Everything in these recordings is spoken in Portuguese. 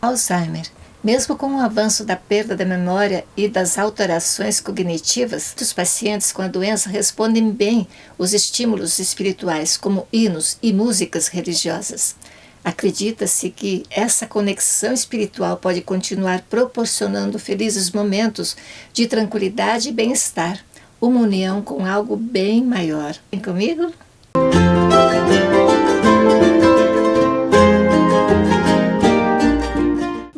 Alzheimer. Mesmo com o avanço da perda da memória e das alterações cognitivas, os pacientes com a doença respondem bem aos estímulos espirituais, como hinos e músicas religiosas. Acredita-se que essa conexão espiritual pode continuar proporcionando felizes momentos de tranquilidade e bem-estar, uma união com algo bem maior. Vem comigo?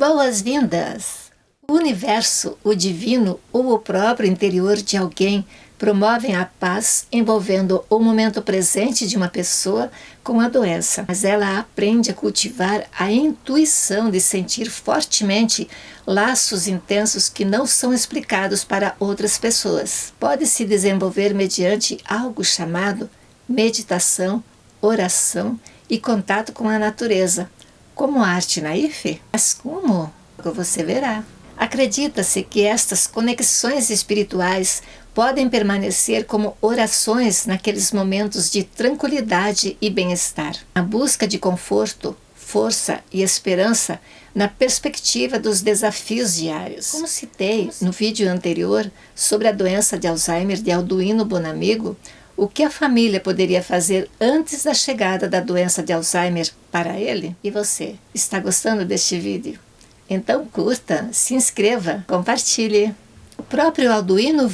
Boas-vindas! O universo, o divino ou o próprio interior de alguém promovem a paz envolvendo o momento presente de uma pessoa com a doença, mas ela aprende a cultivar a intuição de sentir fortemente laços intensos que não são explicados para outras pessoas. Pode-se desenvolver mediante algo chamado meditação, oração e contato com a natureza, como arte naif? Mas como? Você verá. Acredita-se que estas conexões espirituais podem permanecer como orações naqueles momentos de tranquilidade e bem-estar. A busca de conforto, força e esperança na perspectiva dos desafios diários. Como citei no vídeo anterior sobre a doença de Alzheimer de Alduino Bonamigo, o que a família poderia fazer antes da chegada da doença de Alzheimer para ele? E você, está gostando deste vídeo? Então curta, se inscreva, compartilhe. O próprio Alduino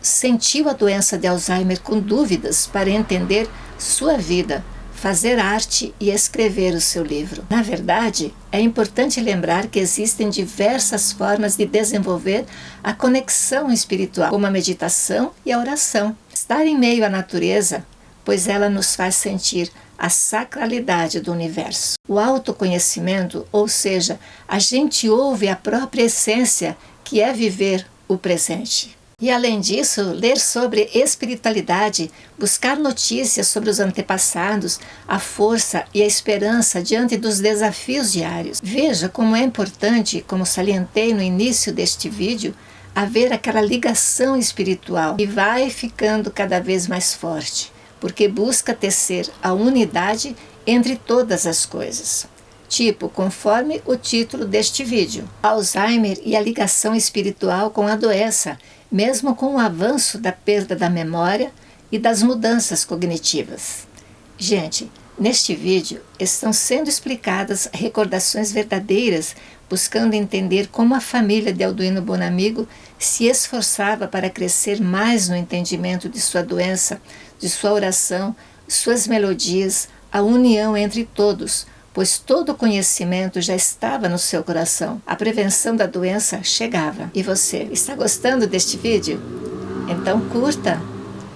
sentiu a doença de Alzheimer com dúvidas para entender sua vida, fazer arte e escrever o seu livro. Na verdade, é importante lembrar que existem diversas formas de desenvolver a conexão espiritual, como a meditação e a oração. Estar em meio à natureza, pois ela nos faz sentir a sacralidade do universo. O autoconhecimento, ou seja, a gente ouve a própria essência, que é viver o presente. E além disso, ler sobre espiritualidade, buscar notícias sobre os antepassados, a força e a esperança diante dos desafios diários. Veja como é importante, como salientei no início deste vídeo, haver aquela ligação espiritual que vai ficando cada vez mais forte, porque busca tecer a unidade entre todas as coisas. Tipo, conforme o título deste vídeo, Alzheimer e a ligação espiritual com a doença, mesmo com o avanço da perda da memória e das mudanças cognitivas. Gente, neste vídeo estão sendo explicadas recordações verdadeiras, buscando entender como a família de Alduino Bonamigo se esforçava para crescer mais no entendimento de sua doença, de sua oração, suas melodias, a união entre todos, pois todo o conhecimento já estava no seu coração. A prevenção da doença chegava. E você, está gostando deste vídeo? Então curta,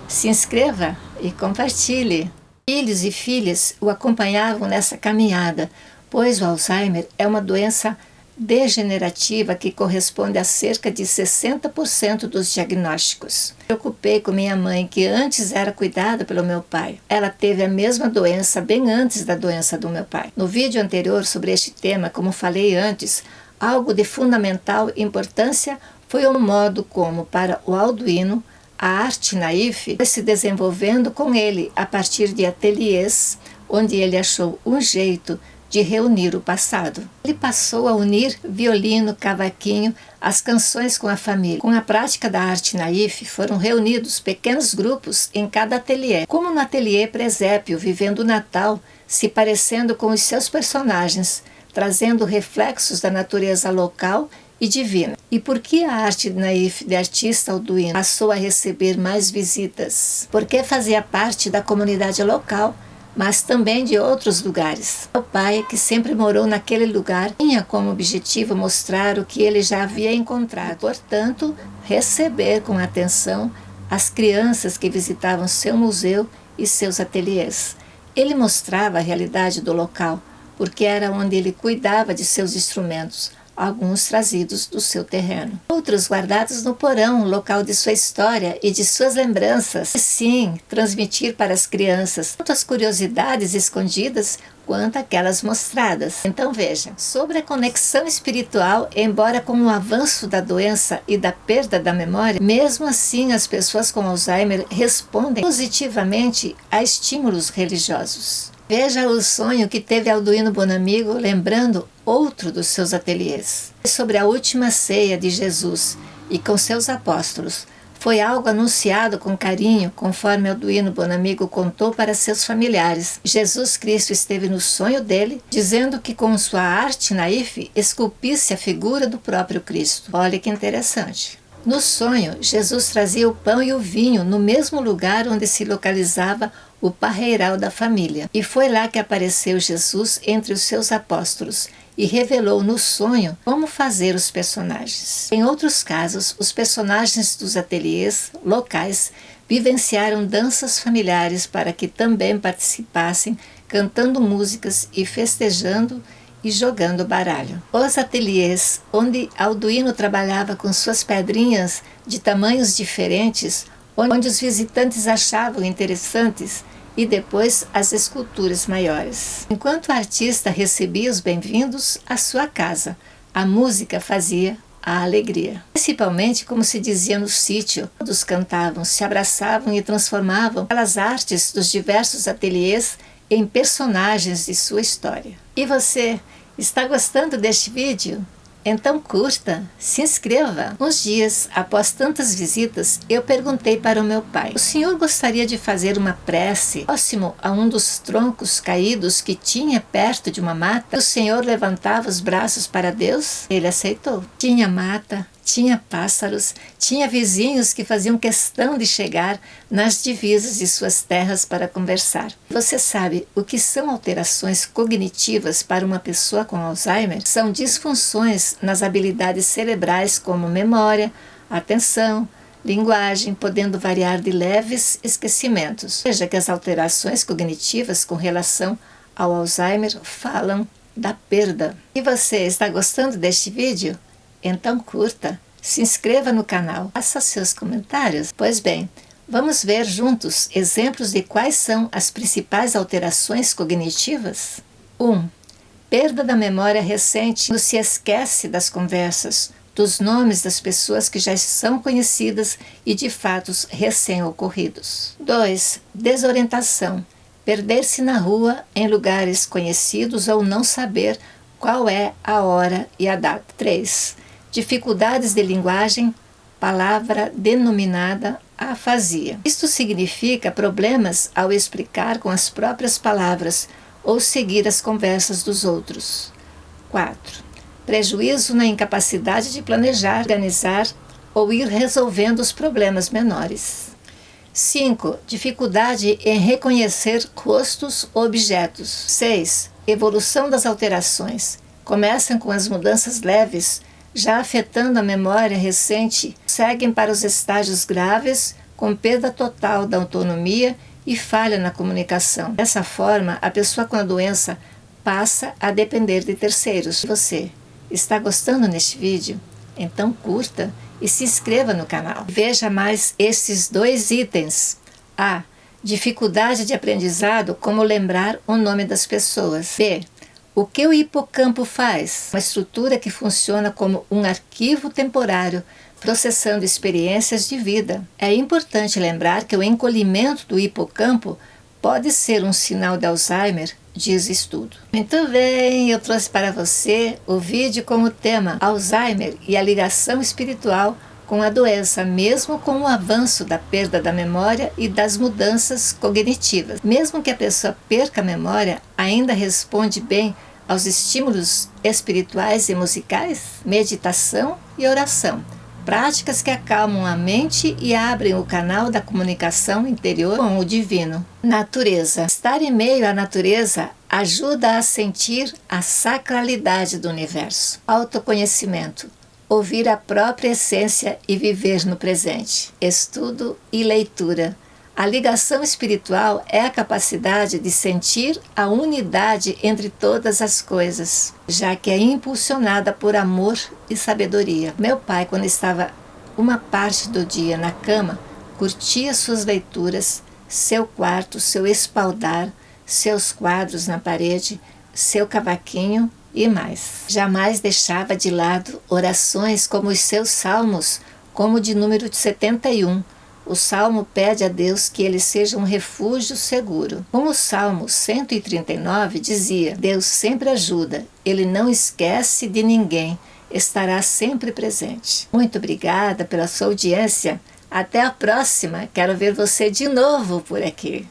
se inscreva e compartilhe. Filhos e filhas o acompanhavam nessa caminhada, pois o Alzheimer é uma doença degenerativa que corresponde a cerca de 60% dos diagnósticos. Me preocupei com minha mãe, que antes era cuidada pelo meu pai. Ela teve a mesma doença bem antes da doença do meu pai. No vídeo anterior sobre este tema, como falei antes, algo de fundamental importância foi o modo como, para o Alduino, a arte naif foi se desenvolvendo com ele a partir de ateliês, onde ele achou um jeito de reunir o passado. Ele passou a unir violino, cavaquinho, as canções com a família. Com a prática da arte naif, foram reunidos pequenos grupos em cada ateliê, como no ateliê Presépio, vivendo o Natal, se parecendo com os seus personagens, trazendo reflexos da natureza local e divina. E por que a arte naif de artista Alduino passou a receber mais visitas? Porque fazia parte da comunidade local, mas também de outros lugares. O pai, que sempre morou naquele lugar, tinha como objetivo mostrar o que ele já havia encontrado, portanto, receber com atenção as crianças que visitavam seu museu e seus ateliês. Ele mostrava a realidade do local, porque era onde ele cuidava de seus instrumentos, alguns trazidos do seu terreno, outros guardados no porão, local de sua história e de suas lembranças. E sim, transmitir para as crianças tanto as curiosidades escondidas quanto aquelas mostradas. Então veja, sobre a conexão espiritual, embora com o avanço da doença e da perda da memória, mesmo assim as pessoas com Alzheimer respondem positivamente a estímulos religiosos. Veja o sonho que teve Alduino Bonamigo, lembrando outro dos seus ateliês. Sobre a última ceia de Jesus e com seus apóstolos, foi algo anunciado com carinho, conforme Alduino Bonamigo contou para seus familiares. Jesus Cristo esteve no sonho dele, dizendo que com sua arte naif esculpisse a figura do próprio Cristo. Olha que interessante. No sonho, Jesus trazia o pão e o vinho no mesmo lugar onde se localizava o parreiral da família. E foi lá que apareceu Jesus entre os seus apóstolos e revelou no sonho como fazer os personagens. Em outros casos, os personagens dos ateliês locais vivenciaram danças familiares para que também participassem, cantando músicas e festejando e jogando baralho. Os ateliês onde Alduino trabalhava com suas pedrinhas de tamanhos diferentes, onde os visitantes achavam interessantes, e depois as esculturas maiores. Enquanto o artista recebia os bem-vindos à sua casa, a música fazia a alegria. Principalmente, como se dizia no sítio, todos cantavam, se abraçavam e transformavam aquelas artes dos diversos ateliês em personagens de sua história. E você, está gostando deste vídeo? Então curta, se inscreva. Uns dias após tantas visitas, eu perguntei para o meu pai: o senhor gostaria de fazer uma prece próximo a um dos troncos caídos que tinha perto de uma mata? O senhor levantava os braços para Deus? Ele aceitou. Tinha mata, tinha pássaros, tinha vizinhos que faziam questão de chegar nas divisas de suas terras para conversar. Você sabe o que são alterações cognitivas para uma pessoa com Alzheimer? São disfunções nas habilidades cerebrais como memória, atenção, linguagem, podendo variar de leves esquecimentos. Veja que as alterações cognitivas com relação ao Alzheimer falam da perda. E você está gostando deste vídeo? Então curta, se inscreva no canal, faça seus comentários. Pois bem, vamos ver juntos exemplos de quais são as principais alterações cognitivas? 1. Perda da memória recente, quando se esquece das conversas, dos nomes das pessoas que já são conhecidas e de fatos recém-ocorridos. 2. Desorientação, perder-se na rua em lugares conhecidos ou não saber qual é a hora e a data. 3. Dificuldades de linguagem, palavra denominada afasia. Isto significa problemas ao explicar com as próprias palavras ou seguir as conversas dos outros. 4. Prejuízo na incapacidade de planejar, organizar ou ir resolvendo os problemas menores. 5. Dificuldade em reconhecer rostos ou objetos. 6. Evolução das alterações. Começam com as mudanças leves, já afetando a memória recente, seguem para os estágios graves, com perda total da autonomia e falha na comunicação. Dessa forma, a pessoa com a doença passa a depender de terceiros. Você está gostando deste vídeo? Então curta e se inscreva no canal. Veja mais esses 2 itens. A. Dificuldade de aprendizado, como lembrar o nome das pessoas. B. O que o hipocampo faz? Uma estrutura que funciona como um arquivo temporário, processando experiências de vida. É importante lembrar que o encolhimento do hipocampo pode ser um sinal de Alzheimer, diz estudo. Muito bem, eu trouxe para você o vídeo com o tema Alzheimer e a ligação espiritual com a doença, mesmo com o avanço da perda da memória e das mudanças cognitivas. Mesmo que a pessoa perca a memória, ainda responde bem aos estímulos espirituais e musicais, meditação e oração. Práticas que acalmam a mente e abrem o canal da comunicação interior com o divino. Natureza. Estar em meio à natureza ajuda a sentir a sacralidade do universo. Autoconhecimento. Ouvir a própria essência e viver no presente. Estudo e leitura. A ligação espiritual é a capacidade de sentir a unidade entre todas as coisas, já que é impulsionada por amor e sabedoria. Meu pai, quando estava uma parte do dia na cama, curtia suas leituras, seu quarto, seu espaldar, seus quadros na parede, seu cavaquinho e mais. Jamais deixava de lado orações como os seus salmos, como o de número 71, O Salmo pede a Deus que ele seja um refúgio seguro. Como o Salmo 139 dizia, Deus sempre ajuda, ele não esquece de ninguém, estará sempre presente. Muito obrigada pela sua audiência. Até a próxima. Quero ver você de novo por aqui.